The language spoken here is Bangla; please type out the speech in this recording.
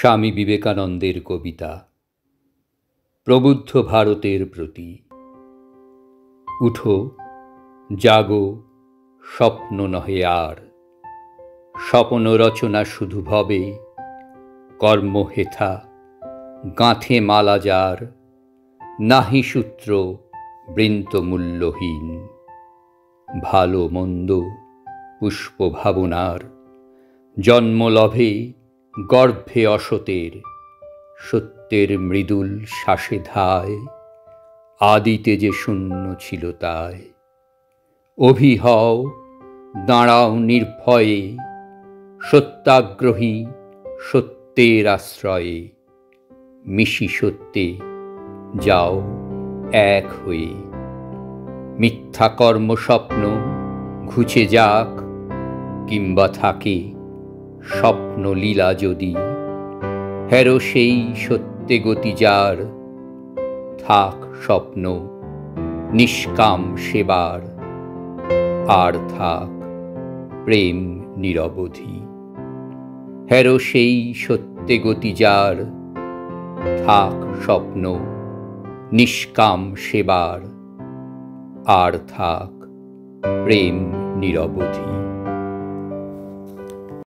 স্বামী বিবেকানন্দের কবিতা প্রবুদ্ধ ভারতের প্রতি। উঠো, জাগো, স্বপ্ন নহে আর, স্বপ্ন রচনা শুধু ভবে, কর্ম হেথা গাঁথে মালা যার, নাহি সূত্র বৃন্ত মূল্যহীন। ভালো মন্দ পুষ্প ভাবনার, জন্মলভে গর্ভে অসতের, সত্যের মৃদুল শ্বাসে ধায়, আদিতে যে শূন্য ছিল তাই। অভি হও, দাঁড়াও নির্ভয়ে, সত্যাগ্রহী সত্যের আশ্রয়ে, মিশি সত্যে যাও এক হয়ে। মিথ্যা কর্ম স্বপ্ন ঘুচে যাক, কিংবা থাকে স্বপ্ন লীলা যদি, হেরো সেই সত্যে গতি যার, থাক স্বপ্ন নিষ্কাম সেবার, আর থাক প্রেম নিরবধি। হেরো সেই সত্যে গতি যার, থাক স্বপ্ন নিষ্কাম সেবার, আর থাক প্রেম নিরবধি।